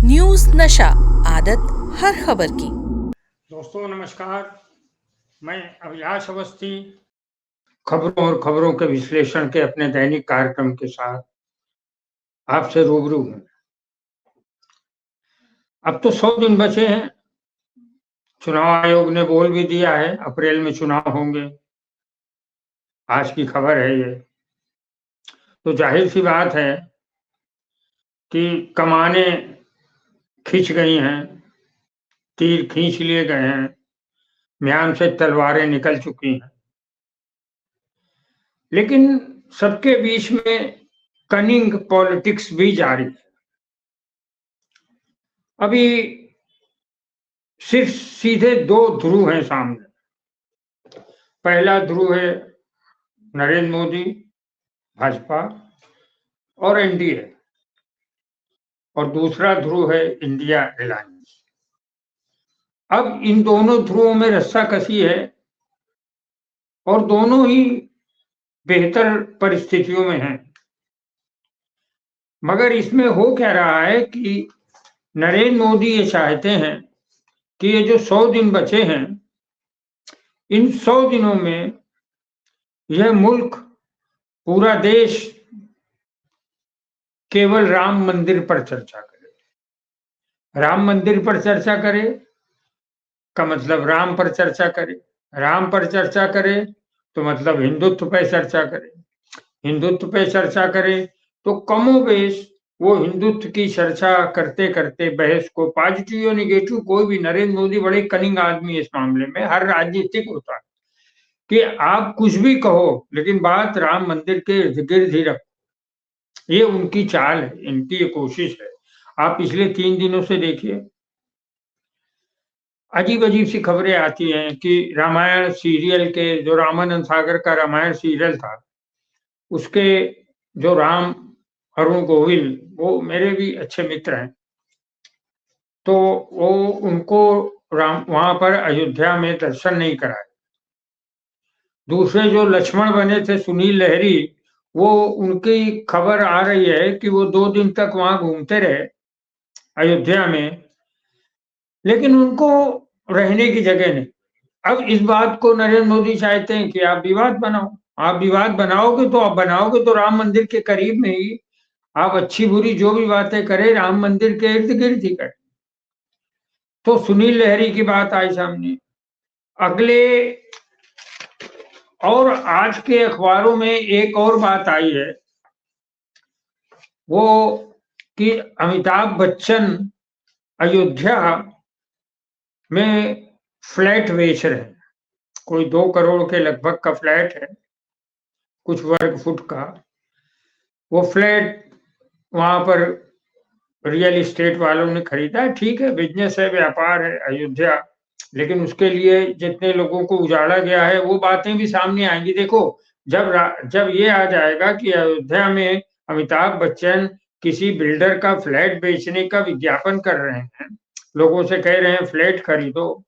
News नशा, आदत हर खबर की। दोस्तों नमस्कार, मैं अभिलाष अवस्थी खबरों और खबरों के विश्लेषण के अपने दैनिक कार्यक्रम के साथ आपसे रूबरू हूँ। अब तो 100 दिन बचे हैं। चुनाव आयोग ने बोल भी दिया है अप्रैल में चुनाव होंगे। आज की खबर है ये। तो जाहिर सी बात है कि कमानें खींच गई हैं, तीर खींच लिए गए हैं, म्यान से तलवारें निकल चुकी हैं। लेकिन सबके बीच में कनिंग पॉलिटिक्स भी जारी है। अभी सिर्फ सीधे दो ध्रुव हैं सामने। पहला ध्रुव है नरेंद्र मोदी, भाजपा और एनडीए, और दूसरा ध्रुव है इंडिया अलायंस। अब इन दोनों ध्रुवों में रस्साकसी है और दोनों ही बेहतर परिस्थितियों में हैं। मगर इसमें हो क्या रहा है कि नरेंद्र मोदी ये चाहते हैं कि ये जो 100 दिन बचे हैं, इन 100 दिनों में यह मुल्क, पूरा देश केवल राम मंदिर पर चर्चा करे। राम मंदिर पर चर्चा करे का मतलब राम पर चर्चा करे, राम पर चर्चा करे तो मतलब हिंदुत्व पर चर्चा करे, हिंदुत्व पे चर्चा करे तो कमोबेश वो हिंदुत्व की चर्चा करते करते बहस को, पॉजिटिव या निगेटिव कोई भी, नरेंद्र मोदी बड़े कनिंग आदमी है इस मामले में, हर राजनीतिक होता है कि आप कुछ भी कहो लेकिन बात राम मंदिर के इर्द गिर्द ही रखो। ये उनकी चाल है, इनकी ये कोशिश है। आप पिछले 3 दिनों से देखिए, अजीब अजीब सी खबरें आती हैं कि रामायण सीरियल के, जो रामानंद सागर का रामायण सीरियल था, उसके जो राम, अरुण गोविल, वो मेरे भी अच्छे मित्र हैं, तो वो उनको राम वहां पर अयोध्या में दर्शन नहीं कराए। दूसरे जो लक्ष्मण बने थे सुनील लहरी, वो, उनकी खबर आ रही है कि वो 2 दिन तक वहां घूमते रहे अयोध्या में, लेकिन उनको रहने की जगह नहीं। अब इस बात को नरेंद्र मोदी चाहते हैं कि आप विवाद बनाओ। आप विवाद बनाओगे तो, आप बनाओगे तो राम मंदिर के करीब में ही, आप अच्छी बुरी जो भी बातें करें राम मंदिर के इर्द गिर्द ही करें। तो सुनील लहरी की बात आई सामने। अगले, और आज के अखबारों में एक और बात आई है, वो कि अमिताभ बच्चन अयोध्या में फ्लैट बेच रहे हैं। कोई 2 करोड़ के लगभग का फ्लैट है, कुछ वर्ग फुट का। वो फ्लैट वहां पर रियल एस्टेट वालों ने खरीदा है। ठीक है, बिजनेस है, व्यापार है अयोध्या, लेकिन उसके लिए जितने लोगों को उजाड़ा गया है वो बातें भी सामने आएंगी। देखो, जब ये आ जाएगा कि अयोध्या में अमिताभ बच्चन किसी बिल्डर का फ्लैट बेचने का विज्ञापन कर रहे हैं, लोगों से कह रहे हैं फ्लैट खरीदो,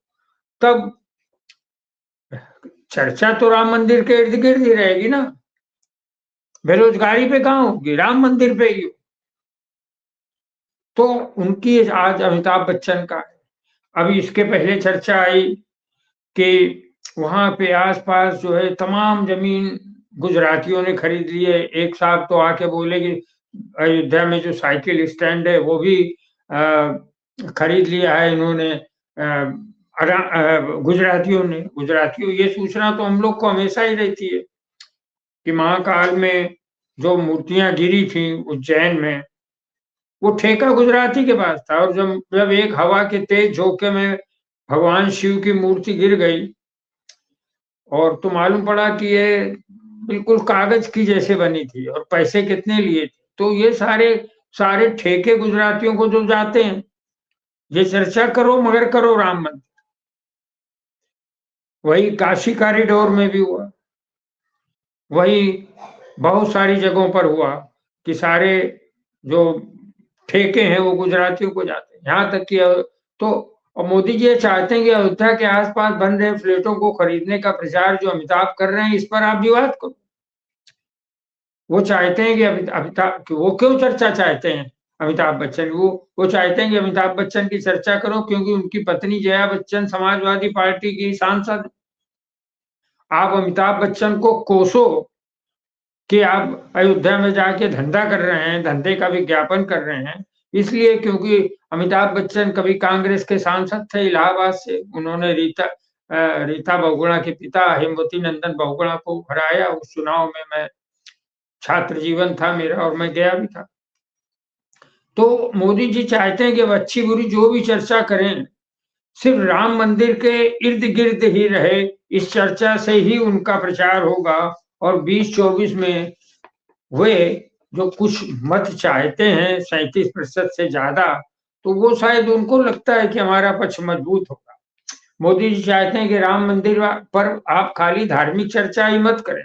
तब चर्चा तो राम मंदिर के इर्द गिर्द ही रहेगी ना। बेरोजगारी पे कहाँ होगी, राम मंदिर पे ही। तो उनकी आज अमिताभ बच्चन का है। अभी इसके पहले चर्चा आई कि वहां पे आसपास जो है तमाम जमीन गुजरातियों ने खरीद ली है। एक साहब तो आके बोले कि अयोध्या में जो साइकिल स्टैंड है वो भी खरीद लिया है इन्होंने, गुजरातियों। ये सूचना तो हम लोग को हमेशा ही रहती है कि महाकाल में जो मूर्तियां गिरी थी उज्जैन में, वो ठेका गुजराती के पास था, और जब जब एक हवा के तेज झोंके में भगवान शिव की मूर्ति गिर गई और तो मालूम पड़ा कि ये बिल्कुल कागज की जैसे बनी थी और पैसे कितने लिए थे। तो ये सारे सारे ठेके गुजरातियों को जो जाते हैं, ये चर्चा करो मगर करो राम मंदिर। वही काशी कॉरिडोर में भी हुआ, वही बहुत सारी जगहों पर हुआ कि सारे जो ठेके हैं वो गुजरातियों को जाते हैं। यहाँ तक कि तो, और मोदी जी ये चाहते हैं कि अयोध्या के आसपास बन रहे फ्लैटों को खरीदने का प्रचार जो अमिताभ कर रहे हैं, इस पर आप विवाद करो। वो चाहते हैं कि अमिताभ, वो क्यों चर्चा चाहते हैं? अमिताभ बच्चन, वो चाहते हैं कि अमिताभ बच्चन की चर्चा करो क्योंकि उनकी पत्नी जया बच्चन समाजवादी पार्टी की सांसद। आप अमिताभ बच्चन को कोसो कि आप अयोध्या में जाके धंधा कर रहे हैं, धंधे का विज्ञापन कर रहे हैं, इसलिए क्योंकि अमिताभ बच्चन कभी कांग्रेस के सांसद थे इलाहाबाद से। उन्होंने रीता बहुगुणा के पिता हेमवती नंदन बहुगुणा को हराया। उस चुनाव में मैं छात्र जीवन था मेरा और मैं गया भी था। तो मोदी जी चाहते हैं कि अब अच्छी बुरी जो भी चर्चा करें, सिर्फ राम मंदिर के इर्द-गिर्द ही रहे, इस चर्चा से ही उनका प्रचार होगा। और 2024 में वे जो कुछ मत चाहते हैं 37% से ज़्यादा, तो वो शायद उनको लगता है कि हमारा पक्ष मजबूत होगा। मोदी जी चाहते हैं कि राम मंदिर पर आप खाली धार्मिक चर्चा ही मत करें,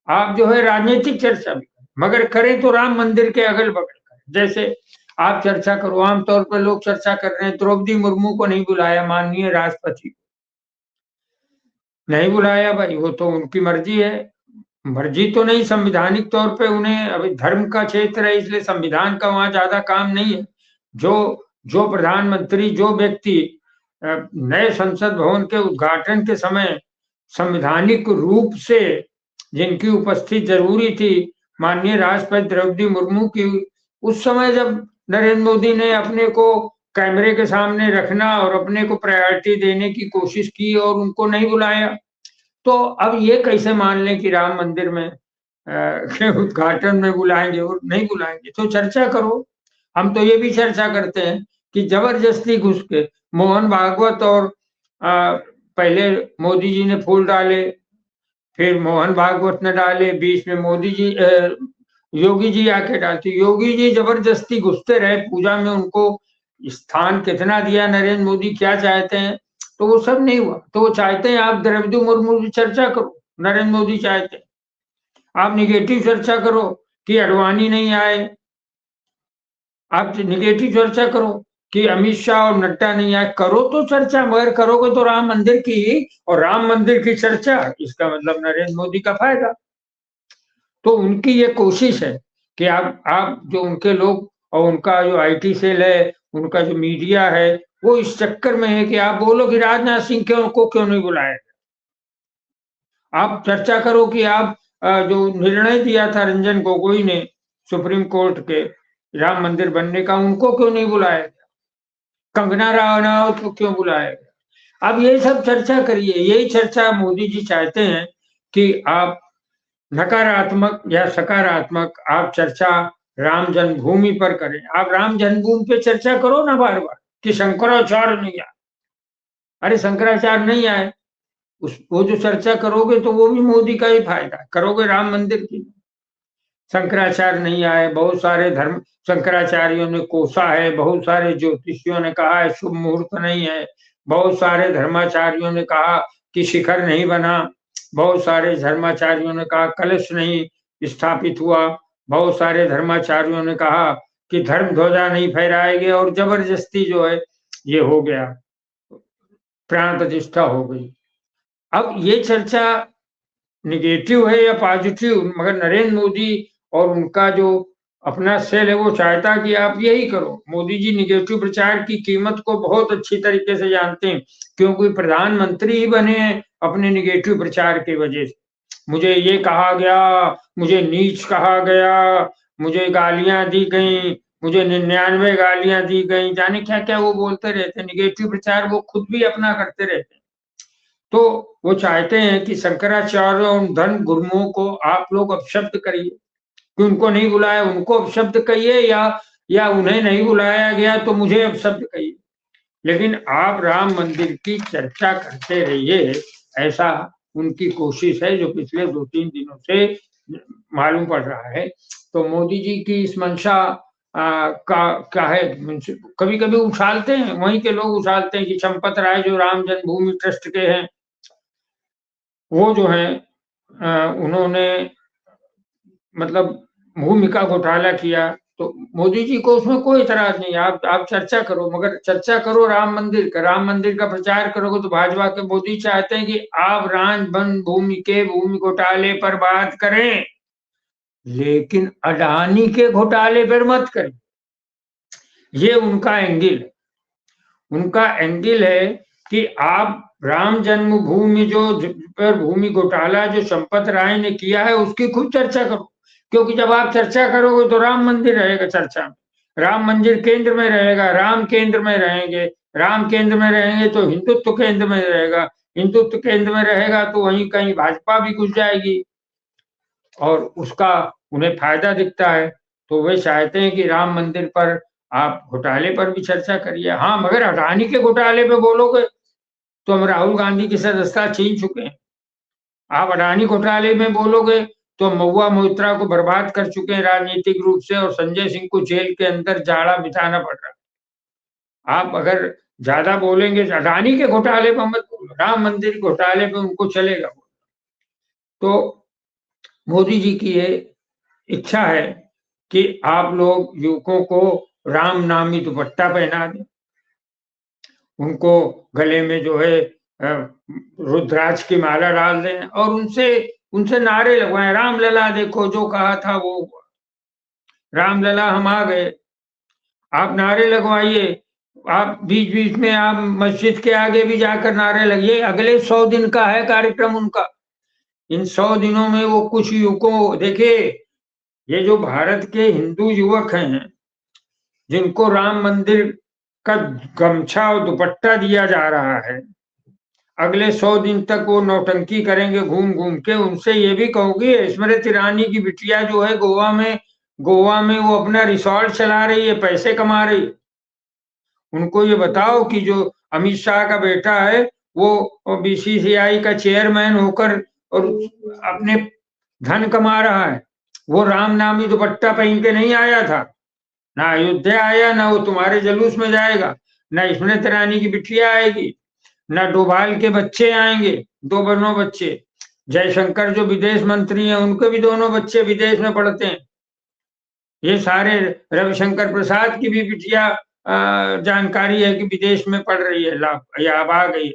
आप जो है राजनीतिक चर्चा भी करें, मगर करें तो राम मंदिर के अगल-बगल करें। जैसे आप चर्चा करो, आम तौर पर लोग चर्चा कर रहे हैं, द्रौपदी मुर्मू को नहीं बुलाया माननीय राष्ट्रपति को। नहीं बुलाया भाई, वो तो उनकी मर्जी है। मर्जी तो नहीं, संवैधानिक तौर पे उन्हें, अभी धर्म का क्षेत्र है इसलिए संविधान का वहाँ ज़्यादा काम नहीं है। जो प्रधानमंत्री, जो व्यक्ति नए संसद भवन के उद्घाटन के समय संवैधानिक रूप से जिनकी उपस्थिति ज़रूरी थी, माननीय राष्ट्रपति द्रौपदी मुर्मू की, उस समय जब नरेंद्र मोदी ने अपने को कैमरे के सामने रखना और अपने को प्रायोरिटी देने की कोशिश की और उनको नहीं बुलाया, तो अब ये कैसे मान लें कि राम मंदिर में के उद्घाटन में बुलाएँगे और नहीं बुलाएँगे? तो चर्चा करो। हम तो ये भी चर्चा करते हैं कि ज़बरदस्ती घुस के मोहन भागवत और पहले मोदी जी ने फूल डाले, फिर मोहन भागवत ने डाले, बीच में मोदी जी योगी जी आके डालते। योगी जी ज़बरदस्ती घुसते रहे पूजा में, उनको स्थान कितना दिया नरेंद्र मोदी, क्या चाहते हैं? तो वो सब नहीं हुआ। तो वो चाहते हैं आप द्रौपदी मुर्मू की चर्चा करो, नरेंद्र मोदी चाहते हैं। आप नेगेटिव चर्चा करो कि अडवाणी नहीं आए, आप नेगेटिव चर्चा करो कि अमित शाह और नड्डा नहीं आए, करो तो चर्चा, मगर करोगे तो राम मंदिर की ही, और राम मंदिर की चर्चा, इसका मतलब नरेंद्र मोदी का फायदा। तो उनकी ये कोशिश है कि आप जो उनके लोग और उनका जो आईटी सेल है, उनका जो मीडिया है, वो इस चक्कर में है कि आप बोलो कि राजनाथ सिंह को क्यों नहीं बुलाया? आप चर्चा करो कि आप जो निर्णय दिया था रंजन गोगोई ने सुप्रीम कोर्ट के राम मंदिर बनने का, उनको क्यों नहीं बुलाया गया? कंगना रनावत को क्यों बुलाया गया? अब ये सब चर्चा करिए। यही चर्चा मोदी जी चाहते हैं कि आप नकारात्मक या सकारात्मक आप चर्चा राम जन्मभूमि पर करें। आप राम जन्मभूमि पे चर्चा करो ना बार-बार कि शंकराचार्य नहीं आए। अरे शंकराचार्य नहीं आए, वो जो चर्चा करोगे तो वो भी मोदी का ही फायदा है। करोगे राम मंदिर की, शंकराचार्य नहीं आए, बहुत सारे धर्म शंकराचार्यों ने कोसा है, बहुत सारे ज्योतिषियों ने कहा है शुभ मुहूर्त नहीं है, बहुत सारे धर्माचार्यों ने कहा कि शिखर नहीं बना, बहुत सारे धर्माचार्यों ने कहा कलश नहीं स्थापित हुआ, बहुत सारे धर्माचार्यों ने कहा कि धर्म ध्वजा नहीं फहराएंगे, और जबरदस्ती जो है ये हो गया, प्राण प्रतिष्ठा हो गई। अब ये चर्चा नेगेटिव है या पॉजिटिव, मगर नरेंद्र मोदी और उनका जो अपना सेल है वो चाहता कि आप यही करो। मोदी जी नेगेटिव प्रचार की कीमत को बहुत अच्छी तरीके से जानते हैं, क्योंकि प्रधानमंत्री ही बने हैं अपने नेगेटिव प्रचार की वजह से। मुझे ये कहा गया, मुझे नीच कहा गया, मुझे गालियां दी गई, मुझे 99 गालियां दी गई, जाने क्या क्या वो बोलते रहते हैं। नेगेटिव प्रचार वो खुद भी अपना करते रहते हैं। तो वो चाहते हैं कि शंकराचार्य और धर्म गुरुओं को आप लोग अपशब्द करिए, कि उनको नहीं बुलाया उनको अपशब्द कहिए, या उन्हें नहीं बुलाया गया तो मुझे अपशब्द कहिए, लेकिन आप राम मंदिर की चर्चा करते रहिए। ऐसा उनकी कोशिश है जो पिछले 2-3 दिनों से मालूम पड़ रहा है। तो मोदी जी की इस मंशा का क्या है, कभी-कभी उछालते हैं, वहीं के लोग उछालते हैं कि चंपत राय जो राम जन्मभूमि ट्रस्ट के हैं, वो जो है उन्होंने मतलब भूमि का घोटाला किया, तो मोदी जी को उसमें कोई एतराज नहीं है। आप चर्चा करो, मगर चर्चा करो राम मंदिर का प्रचार करोगे तो भाजपा के मोदी चाहते हैं कि आप राम जन्मभूमि के भूमि घोटाले पर बात करें, लेकिन अडानी के घोटाले पर मत करें। ये उनका एंगल है। उनका एंगल है कि आप राम जन्मभूमि जो पर भूमि घोटाला जो संपत राय ने किया है उसकी खूब चर्चा करो, क्योंकि जब आप चर्चा करोगे तो राम मंदिर रहेगा चर्चा में, राम मंदिर केंद्र में रहेगा, राम केंद्र में रहेंगे, राम केंद्र में रहेंगे तो हिंदुत्व केंद्र में रहेगा, हिंदुत्व केंद्र में रहेगा तो वहीं कहीं भाजपा भी घुस जाएगी और उसका उन्हें फायदा दिखता है। तो वे चाहते हैं कि राम मंदिर पर आप घोटाले पर भी चर्चा करिए। हाँ, मगर अडानी के घोटाले पे बोलोगे तो हम राहुल गांधी की सदस्यता छीन चुके हैं। आप अडानी घोटाले में बोलोगे तो महुआ मोइत्रा को बर्बाद कर चुके हैं राजनीतिक रूप से और संजय सिंह को जेल के अंदर जाड़ा बिताना पड़ रहा है। आप अगर ज्यादा बोलेंगे अडानी के घोटाले पर मत बोलो, राम मंदिर घोटाले पे उनको चलेगा। तो मोदी जी की ये इच्छा है कि आप लोग युवकों को राम नामी दुपट्टा पहना दें, उनको गले में जो है रुद्राक्ष की माला डाल दें और उनसे उनसे नारे लगवाएं, राम लला देखो जो कहा था वो हुआ, राम लला हम आ गए। आप नारे लगवाइए, आप बीच बीच में आप मस्जिद के आगे भी जाकर नारे लगिए। अगले 100 दिन का है कार्यक्रम उनका। इन 100 दिनों में वो कुछ युवकों, देखिए ये जो भारत के हिंदू युवक हैं जिनको राम मंदिर का गमछा और दुपट्टा दिया जा रहा है, अगले 100 दिन तक वो नौटंकी करेंगे घूम घूम के। उनसे ये भी कहूंगी, स्मृति ईरानी की बिटिया जो है गोवा में वो अपना रिसोर्ट चला रही है, पैसे कमा रही है। उनको ये बताओ कि जो अमित शाह का बेटा है वो बीसीसीआई का चेयरमैन होकर और अपने धन कमा रहा है, वो राम नामी दुपट्टा पहन के नहीं आया था, ना अयोध्या आया, ना वो तुम्हारे जुलूस में जाएगा, ना स्मृति ईरानी की बिटिया आएगी, ना डोभाल के बच्चे आएंगे, दोनों बच्चे। जयशंकर जो विदेश मंत्री हैं उनके भी दोनों बच्चे विदेश में पढ़ते हैं। ये सारे रविशंकर प्रसाद की भी बिटिया जानकारी है कि विदेश में पढ़ रही है या अब आ गई,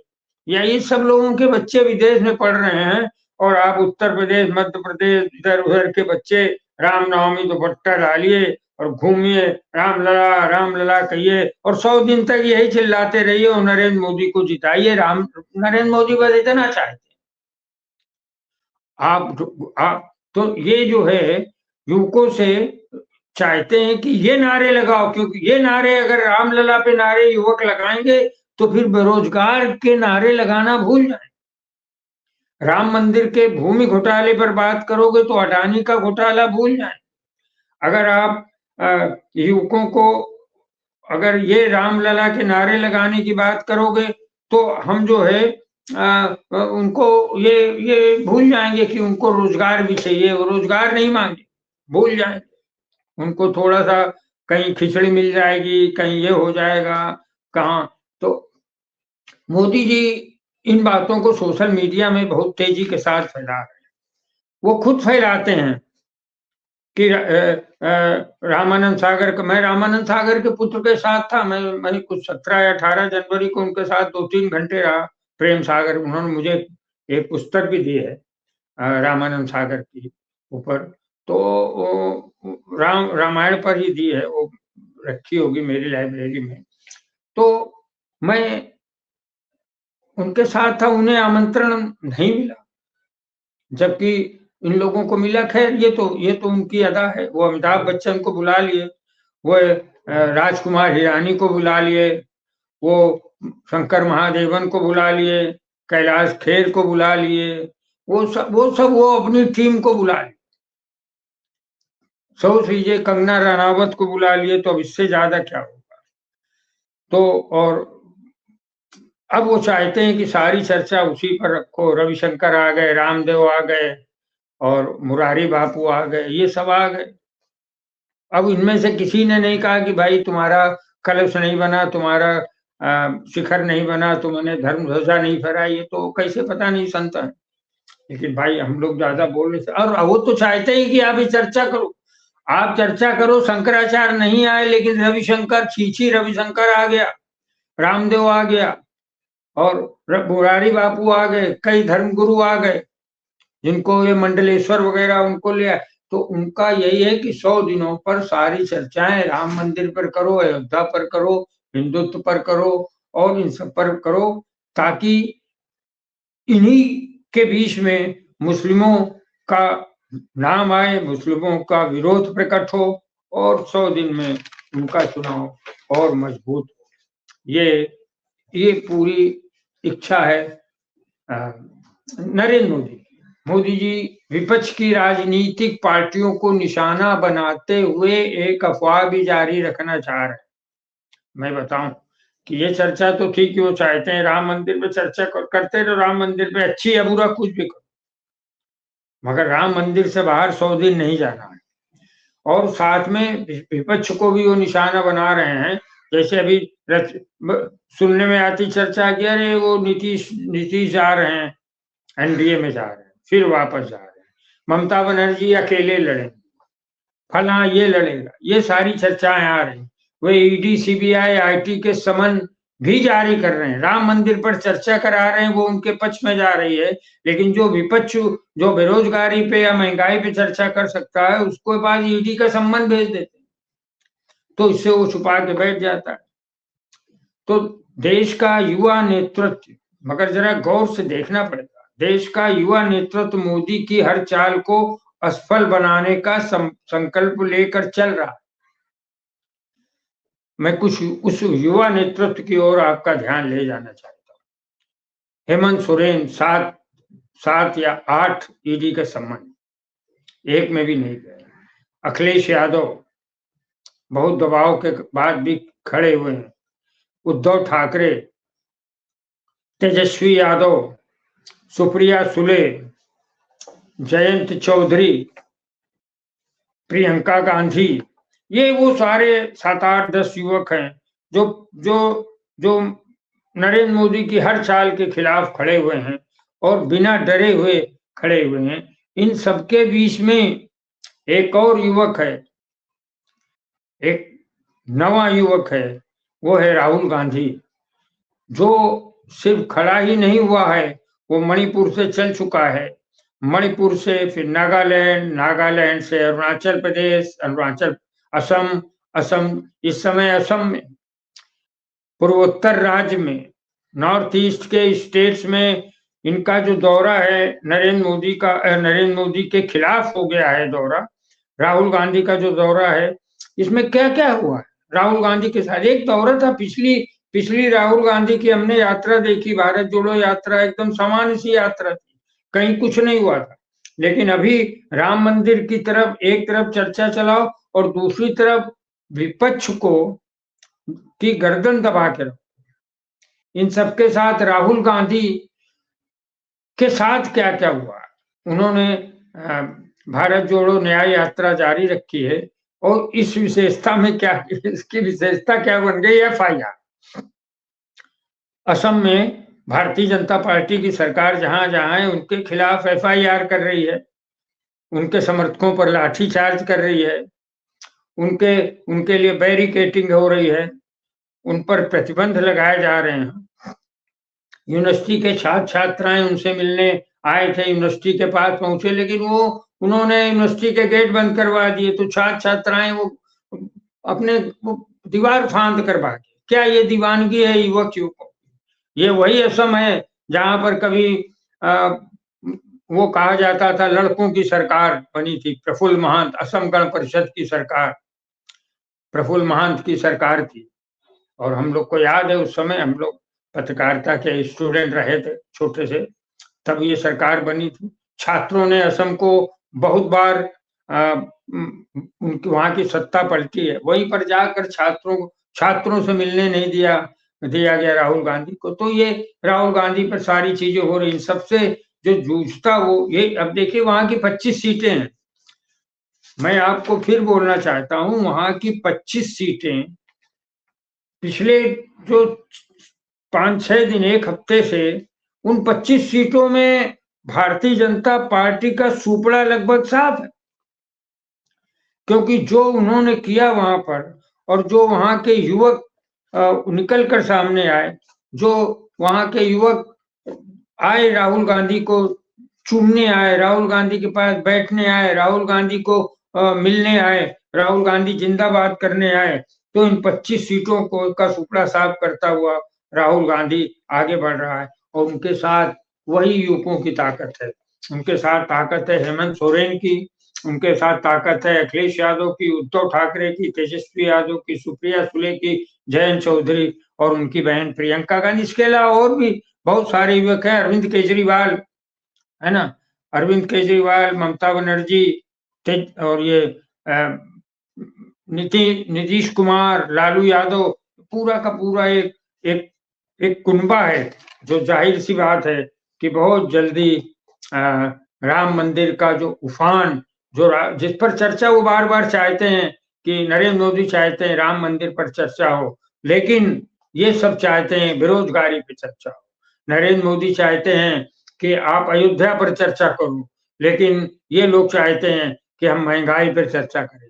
या ये सब लोगों के बच्चे विदेश में पढ़ रहे हैं और आप उत्तर प्रदेश मध्य प्रदेश इधर उधर के बच्चे रामनवमी दुपट्टा डालिए और घूमिए, राम लला कहिए और 100 दिन तक यही चिल्लाते रहिए और नरेंद्र मोदी को जिताइए। नरेंद्र मोदी बस इतना चाहते आप तो ये जो है युवकों से चाहते हैं कि ये नारे लगाओ, क्योंकि ये नारे अगर रामलला पे नारे युवक लगाएंगे तो फिर बेरोजगार के नारे लगाना भूल जाए। राम मंदिर के भूमि घोटाले पर बात करोगे तो अडानी का घोटाला भूल जाए। अगर आप युवकों को अगर ये रामलला के नारे लगाने की बात करोगे तो हम जो है उनको ये भूल जाएंगे कि उनको रोजगार भी चाहिए, वो रोजगार नहीं मांगे, भूल जाएंगे। उनको थोड़ा सा कहीं खिचड़ी मिल जाएगी, कहीं ये हो जाएगा, कहाँ। तो मोदी जी इन बातों को सोशल मीडिया में बहुत तेजी के साथ फैला रहे हैं। वो खुद फैलाते हैं कि रामानंद सागर का, मैं रामानंद सागर के पुत्र के साथ था, मैं कुछ 17 या 18 जनवरी को उनके साथ 2-3 घंटे रहा। प्रेम सागर, उन्होंने मुझे एक पुस्तक भी दी है रामानंद सागर की ऊपर, तो रामायण पर ही दी है, वो रखी होगी मेरी लाइब्रेरी में। तो मैं उनके साथ था, उन्हें आमंत्रण नहीं मिला, जबकि इन लोगों को मिला। खैर ये तो उनकी अदा है। वो अमिताभ बच्चन को बुला लिए, वो राजकुमार हिरानी को बुला लिए, वो शंकर महादेवन को बुला लिए, कैलाश खेर को बुला लिए, वो सब वो अपनी टीम को बुला लिए, सोच लीजिए कंगना रनावत को बुला लिए, तो अब इससे ज्यादा क्या होगा। तो और अब वो चाहते हैं कि सारी चर्चा उसी पर रखो। रविशंकर आ गए, रामदेव आ गए और मुरारी बापू आ गए, ये सब आ गए। अब इनमें से किसी ने नहीं कहा कि भाई तुम्हारा कलश नहीं बना, तुम्हारा शिखर नहीं बना, तुमने धर्म ध्वजा नहीं फहराई, ये तो कैसे पता नहीं संत है। लेकिन भाई हम लोग ज्यादा बोल नहीं सकते, और वो तो चाहते ही कि आप ये चर्चा करो, आप चर्चा करो। शंकराचार्य नहीं आए लेकिन रविशंकर, छीछी रविशंकर आ गया, रामदेव आ गया और मुरारी बापू आ गए, कई धर्मगुरु आ गए जिनको ये मंडलेश्वर वगैरह उनको लिया। तो उनका यही है कि 100 दिनों पर सारी चर्चाएं राम मंदिर पर करो, अयोध्या पर करो, हिंदुत्व पर करो और इन सब पर करो, ताकि इन्हीं के बीच में मुस्लिमों का नाम आए, मुस्लिमों का विरोध प्रकट हो और 100 दिन में उनका चुनाव और मजबूत हो। ये पूरी इच्छा है नरेंद्र मोदी जी विपक्ष की राजनीतिक पार्टियों को निशाना बनाते हुए एक अफवाह भी जारी रखना चाह रहे हैं। मैं बताऊं कि ये चर्चा तो ठीक है, वो चाहते हैं राम मंदिर पे चर्चा करते रहो, राम मंदिर पे अच्छी या बुरा कुछ भी करो, मगर राम मंदिर से बाहर 100 दिन नहीं जाना है। और साथ में विपक्ष को भी वो निशाना बना रहे हैं, जैसे अभी सुनने में आती चर्चा की अरे वो नीतीश जा रहे हैं, एनडीए में जा रहे हैं, फिर वापस जा रहे हैं, ममता बनर्जी अकेले लड़ेंगे, फला ये लड़ेगा, ये सारी चर्चाएं आ रही। वे ईडी, सीबीआई, आईटी के समन भी जारी कर रहे हैं, राम मंदिर पर चर्चा करा रहे हैं, वो उनके पक्ष में जा रही है। लेकिन जो विपक्ष जो बेरोजगारी पे या महंगाई पे चर्चा कर सकता है, उसको बाद ईडी का सम्मन भेज देते हैं, तो इससे वो छुपा के बैठ जाता है। तो देश का युवा नेतृत्व, मगर जरा गौर से देखना पड़ेगा, देश का युवा नेतृत्व मोदी की हर चाल को असफल बनाने का संकल्प लेकर चल रहा है। मैं कुछ उस युवा नेतृत्व की ओर आपका ध्यान ले जाना चाहता हूँ। हेमंत सोरेन 7 या 8 ईडी के सम्मन, एक में भी नहीं गए। अखिलेश यादव बहुत दबाव के बाद भी खड़े हुए हैं। उद्धव ठाकरे, तेजस्वी यादव, सुप्रिया सुले, जयंत चौधरी, प्रियंका गांधी, ये वो सारे 7, 8, 10 युवक हैं जो जो जो नरेंद्र मोदी की हर चाल के खिलाफ खड़े हुए हैं और बिना डरे हुए खड़े हुए हैं। इन सबके बीच में एक और युवक है, एक नवा युवक है, वो है राहुल गांधी, जो सिर्फ खड़ा ही नहीं हुआ है, वो मणिपुर से चल चुका है, मणिपुर से फिर नागालैंड, नागालैंड से अरुणाचल प्रदेश, अरुणाचल असम, इस समय असम में, पूर्वोत्तर राज्य में, नॉर्थ ईस्ट के स्टेट्स में इनका जो दौरा है, नरेंद्र मोदी के खिलाफ हो गया है दौरा। राहुल गांधी का जो दौरा है, इसमें क्या क्या हुआ है राहुल गांधी के साथ। एक दौरा था पिछली राहुल गांधी की हमने यात्रा देखी, भारत जोड़ो यात्रा, एकदम सामान्य सी यात्रा थी, कहीं कुछ नहीं हुआ था। लेकिन अभी राम मंदिर की तरफ एक तरफ चर्चा चलाओ और दूसरी तरफ विपक्ष को की गर्दन दबा के रखो। इन सबके साथ राहुल गांधी के साथ क्या क्या हुआ, उन्होंने भारत जोड़ो न्याय यात्रा जारी रखी है और इस विशेषता में क्या, इसकी विशेषता क्या बन गई, एफआईआर। असम में भारतीय जनता पार्टी की सरकार जहां जहां है उनके खिलाफ एफआईआर कर रही है, उनके समर्थकों पर लाठीचार्ज कर रही है, उनके लिए बैरिकेटिंग हो रही है, उन पर प्रतिबंध लगाए जा रहे हैं। यूनिवर्सिटी के छात्र छात्राएं उनसे मिलने आए थे, यूनिवर्सिटी के पास पहुंचे, लेकिन उन्होंने यूनिवर्सिटी के गेट बंद करवा दिए, तो छात्र छात्राएं वो अपने दीवार फांद कर भागे। क्या ये दीवानगी है युवकों? ये वही असम है जहां पर कभी वो कहा जाता था लड़कों की सरकार बनी थी, प्रफुल्ल महंत, असम गण परिषद की सरकार प्रफुल्ल महंत की सरकार थी। और हम लोग को याद है उस समय हम लोग पत्रकारिता के स्टूडेंट रहे थे छोटे से, तब ये सरकार बनी थी। छात्रों ने असम को बहुत बार उनकी वहां की सत्ता पलटी है, वहीं पर जाकर छात्रों से मिलने नहीं दिया गया राहुल गांधी को। तो ये राहुल गांधी पर सारी चीजें हो रही, सबसे जो जूझता वो ये। अब देखिए वहां की 25 सीटें हैं, मैं आपको फिर बोलना चाहता हूं, वहां की 25 सीटें पिछले जो 5-6 दिन, एक हफ्ते से उन 25 सीटों में भारतीय जनता पार्टी का सुपड़ा लगभग साफ है, क्योंकि जो उन्होंने किया वहां पर और जो वहां के युवक निकल कर सामने आए, जो वहां के युवक आए राहुल गांधी को चूमने आए, राहुल गांधी के पास बैठने आए, राहुल गांधी को मिलने आए, राहुल गांधी जिंदाबाद करने आए, तो इन 25 सीटों को का सुपड़ा साफ करता हुआ राहुल गांधी आगे बढ़ रहा है। और उनके साथ वही युवकों की ताकत है, उनके साथ ताकत है हेमंत सोरेन की, उनके साथ ताकत है अखिलेश यादव की, उद्धव ठाकरे की, तेजस्वी यादव की, सुप्रिया सुले की, जयंत चौधरी और उनकी बहन प्रियंका गांधी। इसके अलावा और भी बहुत सारे युवक हैं, अरविंद केजरीवाल, है ना, अरविंद केजरीवाल, ममता बनर्जी और ये नीतीश कुमार, लालू यादव, पूरा का पूरा एक एक एक कुनबा है, जो जाहिर सी बात है कि बहुत जल्दी राम मंदिर का जो उफान, जो जिस पर चर्चा वो बार बार चाहते हैं कि नरेंद्र मोदी चाहते हैं राम मंदिर पर चर्चा हो, लेकिन ये सब चाहते हैं बेरोजगारी पे चर्चा हो। नरेंद्र मोदी चाहते हैं कि आप अयोध्या पर चर्चा करो, लेकिन ये लोग चाहते हैं कि हम महंगाई पर चर्चा करें।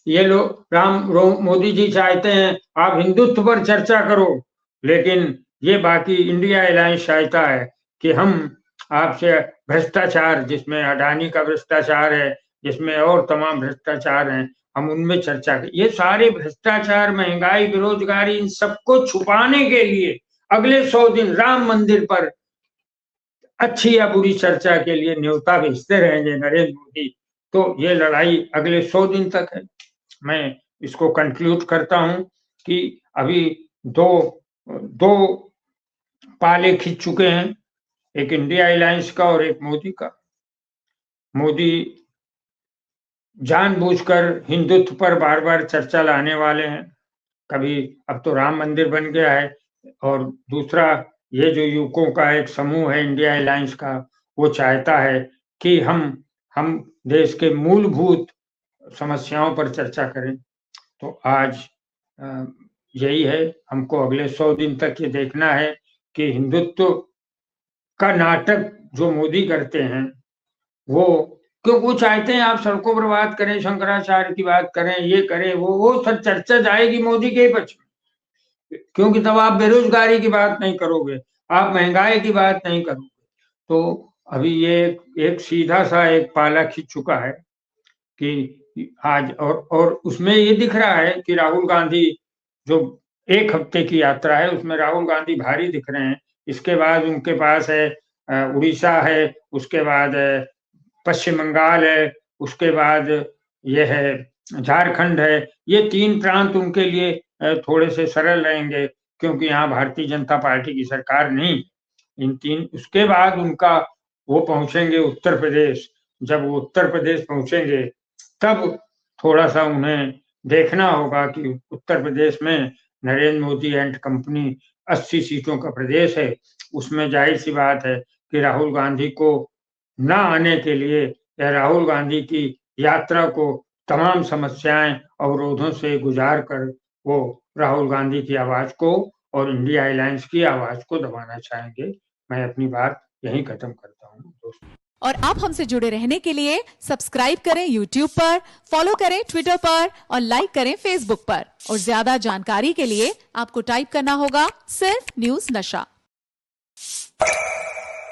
ये लोग मोदी जी चाहते हैं आप हिंदुत्व पर चर्चा करो, लेकिन ये बाकी इंडिया अलायंस चाहता है कि हम आपसे भ्रष्टाचार, जिसमें अडानी का भ्रष्टाचार है, जिसमें और तमाम भ्रष्टाचार हैं, हम उनमें चर्चा करें। ये सारे भ्रष्टाचार, महंगाई, बेरोजगारी, इन सबको छुपाने के लिए अगले 100 दिन राम मंदिर पर अच्छी या बुरी चर्चा के लिए न्योता भेजते रहेंगे नरेंद्र मोदी। तो ये लड़ाई अगले 100 दिन तक है। मैं इसको कंक्लूड करता हूं कि अभी दो दो पाले खिंच चुके हैं, एक इंडिया अलायंस का और एक मोदी का। मोदी जानबूझकर हिंदुत्व पर बार बार चर्चा लाने वाले हैं, कभी अब तो राम मंदिर बन गया है, और दूसरा ये जो युवकों का एक समूह है इंडिया अलायंस का, वो चाहता है कि हम देश के मूलभूत समस्याओं पर चर्चा करें। तो आज यही है, हमको अगले 100 दिन तक ये देखना है कि हिंदुत्व का नाटक जो मोदी करते हैं, वो क्यों वो चाहते हैं आप सड़कों पर बात करें, शंकराचार्य की बात करें, ये करें, वो सब चर्चा जाएगी मोदी के पक्ष में, क्योंकि तब आप बेरोजगारी की बात नहीं करोगे, आप महंगाई की बात नहीं करोगे। तो अभी ये एक सीधा सा एक पाला खिंच चुका है कि आज और उसमें ये दिख रहा है कि राहुल गांधी जो 1 हफ्ते की यात्रा है, उसमें राहुल गांधी भारी दिख रहे हैं। इसके बाद उनके पास है उड़ीसा है, उसके बाद पश्चिम बंगाल है, उसके बाद ये है झारखंड है। ये 3 प्रांत उनके लिए थोड़े से सरल रहेंगे, क्योंकि यहाँ भारतीय जनता पार्टी की सरकार नहीं। इन 3 उसके बाद उनका वो पहुंचेंगे उत्तर प्रदेश। जब वो उत्तर प्रदेश पहुंचेंगे, तब थोड़ा-सा उन्हें देखना होगा कि उत्तर प्रदेश में नरेंद्र मोदी एंड कंपनी 80 सीटों का प्रदेश है, उसमें जाहिर-सी बात है कि राहुल गांधी को ना आने के लिए या राहुल गांधी की यात्रा को तमाम समस्याएं, अवरोधों से गुजार कर वो राहुल गांधी की आवाज को और इंडिया अलायंस की आवाज को दबाना चाहेंगे। मैं अपनी बात यहीं खत्म करता हूँ दोस्तों। और आप हमसे जुड़े रहने के लिए सब्सक्राइब करें YouTube पर, फॉलो करें Twitter पर और लाइक करें Facebook पर। और ज्यादा जानकारी के लिए आपको टाइप करना होगा सिर्फ न्यूज नशा।